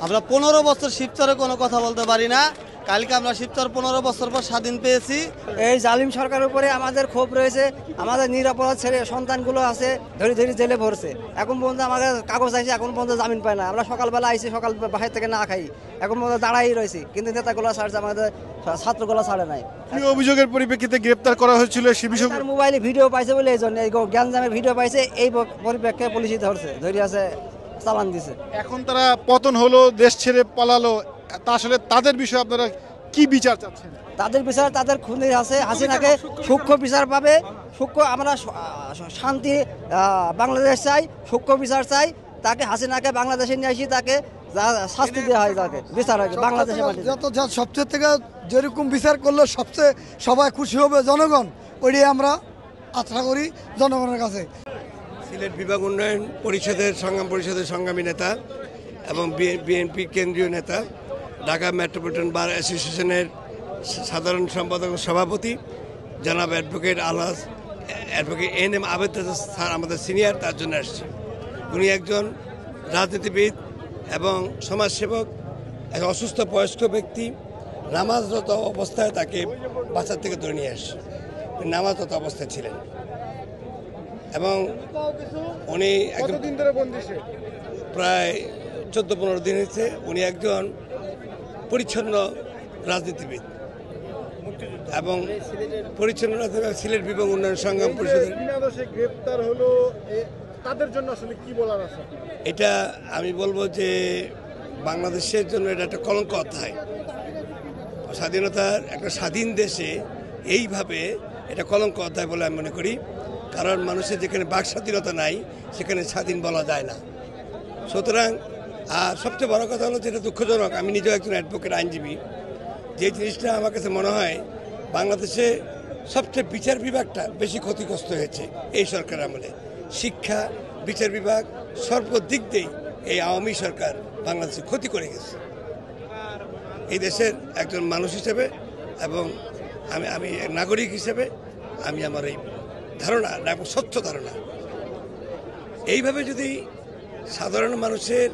আমরা 15 বছর শিবচরে কোনো কথা বলতে পারি না। কালকে আমরা শিবচর 15 বছর পর স্বাধীন পেয়েছি। এই জালিম সরকারের উপরে আমাদের ক্ষোভ রয়েছে। আমাদের নিরাপরাধ ছেলে সন্তানগুলো আছে ধরে ধরে জেলে ভরছে। এখন পর্যন্ত আমাদের কাগজ আছে, এখন পর্যন্ত জামিন পায় না। আমরা সকালবেলা আইসি, সকাল বাহির থেকে না খাই, এখন পর্যন্ত দাঁড়াই রয়েছি, কিন্তু নেতাগুলো ছাড়ছে, আমাদের ছাত্রগুলো ছাড়ে নাই। কি অভিযোগের পরিপ্রেক্ষিতে গ্রেপ্তার করা হয়েছিল সে বিষয়ে? তার মোবাইলে ভিডিও পাইছে বলে এই জন্য, এই গ্যাঞ্জামের ভিডিও পাইছে, এই পরিপ্রেক্ষিতে পুলিশই ধরছে, ধরে আছে, চালান দিছে। এখন তারা পতন হলো, দেশ ছেড়ে পালালো, তা আসলে তাদের বিষয়ে আপনারা কি বিচার চাচ্ছেন? তাদের বিচার, তাদের খুনির আছে, হাসিনাকে সূক্ষ্ম বিচার পাবে। সূক্ষ্ম আমরা শান্তি বাংলাদেশ চাই, সূক্ষ্ম বিচার চাই। তাকে হাসিনাকে বাংলাদেশে নিয়ে আসি, তাকে শাস্তি দেওয়া হয়, তাকে বিচার হয় বাংলাদেশে। সবচেয়ে থেকে যেরকম বিচার করলে সবচেয়ে সবাই খুশি হবে জনগণ, ওইটাই আমরা আশা করি জনগণের কাছে। সিলেট বিভাগ উন্নয়ন পরিষদের সংগ্রামী নেতা এবং বিএনপি কেন্দ্রীয় নেতা, ঢাকা মেট্রোপলিটন বার অ্যাসোসিয়েশনের সাধারণ সম্পাদক সভাপতি জনাব অ্যাডভোকেট এন এম আবেদ স্যার আমাদের সিনিয়র, তার জন্য আসছে। উনি একজন রাজনীতিবিদ এবং সমাজসেবক, এক অসুস্থ বয়স্ক ব্যক্তি। নামাজরত অবস্থায় তাকে বাসার থেকে ধরে নিয়ে আসছে। নামাজরত অবস্থায় ছিলেন এবং উনি প্রায় 14-15 দিন হয়েছে। উনি একজন পরিচ্ছন্ন রাজনীতিবিদ এবং পরিচ্ছন্ন সিলেট বিভাগ উন্নয়ন সংগ্রাম পরিষদের গ্রেপ্তার হলো, তাদের জন্য আসলে কি বলার আছে? এটা আমি বলবো যে বাংলাদেশের জন্য এটা একটা কলঙ্ক অধ্যায়। স্বাধীনতার একটা স্বাধীন দেশে এইভাবে এটা কলঙ্ক অধ্যায় বলে আমি মনে করি। কারণ মানুষের যেখানে বাক স্বাধীনতা নাই, সেখানে স্বাধীন বলা যায় না। সুতরাং আর সবচেয়ে বড় কথা হলো, যেটা দুঃখজনক, আমি নিজেও একজন অ্যাডভোকেট, আইনজীবী, যে জিনিসটা আমার কাছে মনে হয় বাংলাদেশে সবচেয়ে বিচার বিভাগটা বেশি ক্ষতিগ্রস্ত হয়েছে এই সরকার আমলে। শিক্ষা, বিচার বিভাগ সর্বদিক দিয়েই এই আওয়ামী সরকার বাংলাদেশে ক্ষতি করে গেছে। এই দেশের একজন মানুষ হিসেবে এবং আমি নাগরিক হিসেবে আমি আমার এই ধারণা এবং স্বচ্ছ ধারণা, এইভাবে যদি সাধারণ মানুষের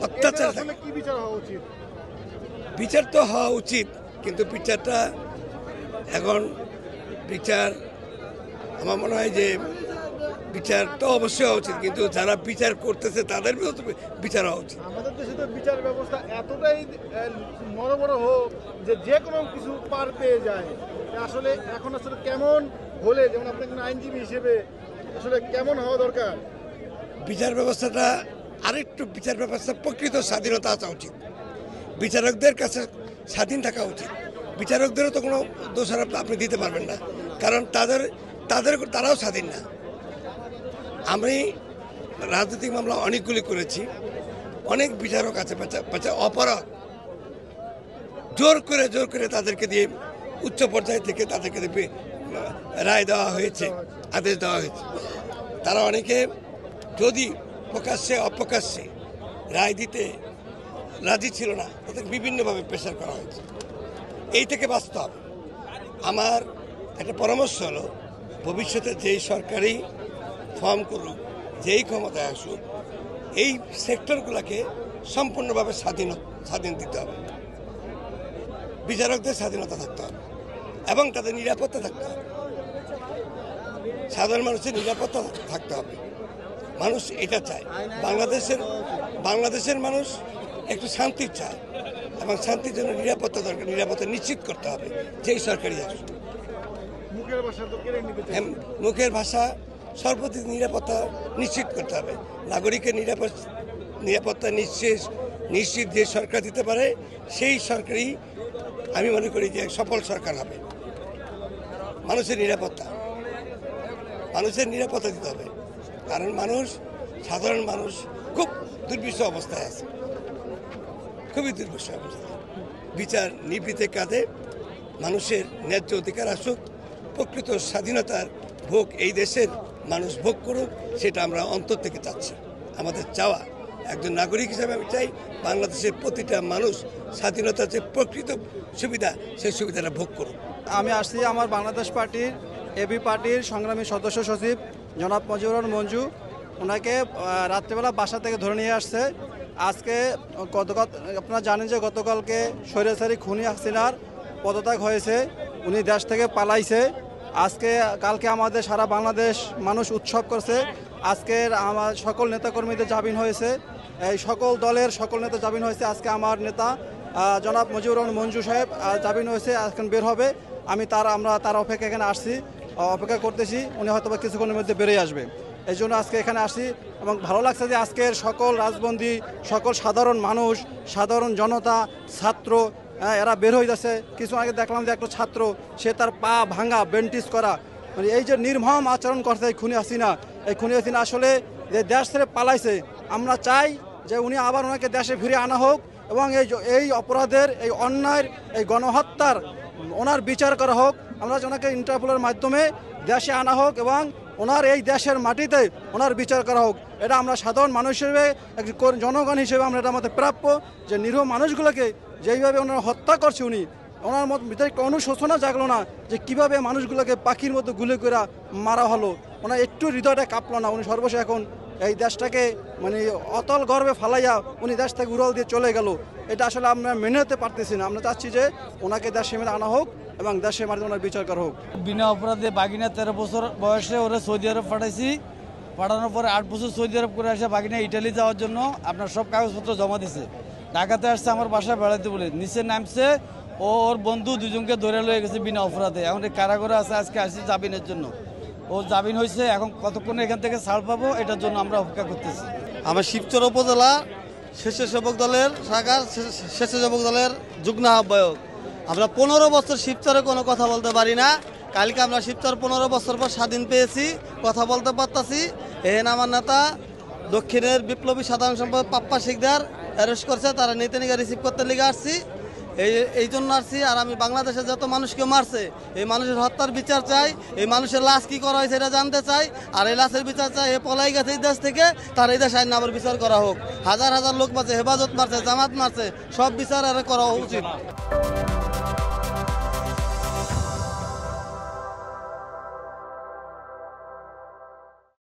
অত্যাচার থাকে, কি বিচার হওয়া উচিত? বিচার তো হওয়া উচিত, কিন্তু বিচারটা এখন আমার মনে হয় যে বিচার তো অবশ্যই হওয়া উচিত, কিন্তু যারা বিচার করতেছে তাদের বিরুদ্ধে বিচার হওয়া উচিত। আমাদের দেশে তো বিচার ব্যবস্থা এতটাই বড় হোক যে কোনো কিছু পার পেয়ে যায়। আসলে এখন আসলে কেমন হলে, যেমন আপনি একজন আইনজীবী হিসেবে আসলে কেমন হওয়া দরকার? বিচার ব্যবস্থাটা আরেকটু, বিচার ব্যবস্থা প্রকৃত স্বাধীনতা আসা উচিত। বিচারকদের কাছে স্বাধীন থাকা উচিত। বিচারকদেরও তো কোনো দোষারোপ আপনি দিতে পারবেন না, কারণ তারাও স্বাধীন না। আমি রাজনৈতিক মামলা অনেকগুলি করেছি, অনেক বিচারক আছে অপরাধ জোর করে তাদেরকে দিয়ে উচ্চ পর্যায় থেকে তাদেরকে রায় দেওয়া হয়েছে, আদেশ দেওয়া হয়েছে। তারা অনেকে যদি প্রকাশ্যে অপ্রকাশ্যে রায় দিতে রাজি ছিল না, তাদের বিভিন্নভাবে প্রেশার করা হয়েছে। এই থেকে বাঁচতে হবে। আমার একটা পরামর্শ হলো, ভবিষ্যতে যেই সরকারি ফর্ম করুক, যেই ক্ষমতায় আসুক, এই সেক্টরগুলোকে সম্পূর্ণভাবে স্বাধীন দিতে হবে। বিচারকদের স্বাধীনতা থাকতে হবে এবং তাদের নিরাপত্তা থাকতে হবে, সাধারণ মানুষের নিরাপত্তা থাকতে হবে। মানুষ এটা চায়, বাংলাদেশের মানুষ একটু শান্তি চায় এবং শান্তির জন্য নিরাপত্তা দরকার। নিরাপত্তা নিশ্চিত করতে হবে যেই সরকারি আসুক। মুখের ভাষা সর্বদিক নিরাপত্তা নিশ্চিত করতে হবে। নাগরিকের নিরাপত্তা নিশ্চিত যে সরকার দিতে পারে, সেই সরকারই আমি মনে করি যে সফল সরকার হবে। মানুষের নিরাপত্তা দিতে হবে, কারণ সাধারণ মানুষ খুব দুর্বিষহ অবস্থায় আছে, খুবই দুর্বিষহ অবস্থায়। বিচার নিবৃতে কাঁধে মানুষের ন্যায্য অধিকার আসুক, প্রকৃত স্বাধীনতার ভোগ এই দেশের মানুষ ভোগ করুক, সেটা আমরা অন্তর থেকে চাচ্ছি। আমাদের চাওয়া, একজন নাগরিক হিসেবে আমি চাই বাংলাদেশের প্রতিটা মানুষ স্বাধীনতার যে প্রকৃত সুবিধা, সেই সুবিধাটা ভোগ করুক। আমি আসছি আমার বাংলাদেশ পার্টির এবি পার্টির সংগ্রামী সদস্য সচিব জনাব মজিবুর রহমান মঞ্জু। ওনাকে রাত্রেবেলা বাসা থেকে ধরে নিয়ে আসছে। আজকে গতকাল আপনারা জানেন যে গতকালকে স্বৈরাচারী খুনি হাসিনার পদত্যাগ হয়েছে, উনি দেশ থেকে পালাইছে। কালকে আমাদের সারা বাংলাদেশ মানুষ উৎসব করছে। আজকের আমার সকল নেতাকর্মীদের জামিন হয়েছে, এই সকল দলের সকল নেতা জামিন হয়েছে। আজকে আমার নেতা জনাব মুজিবুর রহমান মঞ্জু সাহেব জামিন হয়েছে, এখন বের হবে। আমরা তার অপেক্ষা এখানে আসছি, অপেক্ষা করতেছি, উনি হয়তো বা কিছুক্ষণের মধ্যে বেরিয়ে আসবে। এই জন্য আজকে এখানে আসি এবং ভালো লাগছে যে আজকের সকল রাজবন্দী, সকল সাধারণ মানুষ, সাধারণ জনতা, ছাত্র এরা বের হয়ে যাচ্ছে। কিছু আগে দেখলাম যে একটা ছাত্র, সে তার পা ভাঙা, বেন্টিস করা, মানে এই যে নির্মম আচরণ করছে এই খুনি হাসিনা, আসলে যে দেশ ছেড়ে পালাইছে। আমরা চাই যে উনি আবার ওনাকে দেশে ফিরে আনা হোক এবং এই অপরাধের, এই অন্যায়ের, এই গণহত্যার ওনার বিচার করা হোক। আমরা ওনাকে ইন্টারপোলের মাধ্যমে দেশে আনা হোক এবং ওনার এই দেশের মাটিতে ওনার বিচার করা হোক। এটা আমরা সাধারণ মানুষ হিসেবে, জনগণ হিসেবে আমরা এটা আমাদের প্রাপ্য যে নিরীহ মানুষগুলোকে যেইভাবে ওনারা হত্যা করছে, ওনার ভিতরে কোনো শোষণা জাগলো না যে কীভাবে মানুষগুলোকে পাখির মতো গুলি করে মারা হলো। ওনার একটু হৃদয়টা কাঁপলো না। উনি সর্বশেষ এখন এই দেশটাকে মানে অতল গর্বে ফালাইয়া উনি দেশ থেকে উড়াল দিয়ে চলে গেল। এটা আসলে আমরা মেনে নিতে পারতেছি না। আমরা চাচ্ছি যে ওনাকে দেশে মেনে আনা হোক এবং দেশে মাটিতে ওনার বিচার করা হোক। বিনা অপরাধে বাগিনা 13 বছর বয়সে ওরা সৌদি আরব পাঠাইছি, পাঠানোর পরে 8 বছর সৌদি আরব করে আসে বাগিনা ইটালি যাওয়ার জন্য আপনার সব কাগজপত্র জমা দিছে। ঢাকাতে আসছে আমার বাসায় বেড়াতে বলে, নিচে নামছে, ওর বন্ধু দুজনকে ধরে লয়ে গেছে বিনা অপরাধে। এখন কারাগারে আছে, আজকে আসছি জামিনের জন্য। ও জামিন হয়েছে, এখন কতক্ষণে এখান থেকে ছাড় পাবো এটার জন্য আমরা অপেক্ষা করতেছি। আমার শিবচর উপজেলা স্বেচ্ছাসেবক দলের শাখার স্বেচ্ছাসেবক দলের যুগ্ম আহ্বায়ক। আমরা 15 বছর শিবচরে কোনো কথা বলতে পারি না। কালকে আমরা শিবচর 15 বছর পর স্বাধীন পেয়েছি, কথা বলতে পারতাছি। এখানে আমার নেতা দক্ষিণের বিপ্লবী সাধারণ সম্পাদক পাপ্পা শিকদার অ্যারেস্ট করছে, তারা নিতে নিয়ে রিসিভ করতে লিগে আসছি, এই জন্য আসছি। আর আমি বাংলাদেশে যত মানুষকে মারছে, এই মানুষের হত্যার বিচার চাই, এই মানুষের লাশ কী করা হয়েছে এটা জানতে চাই। আর এই লাশের বিচার চাই, এ পলাই গেছে এই দেশ থেকে, তার এই দেশে আইন আবার বিচার করা হোক। হাজার হাজার লোক মারছে, হেফাজত মারছে, জামাত মারছে, সব বিচার আর করা উচিত।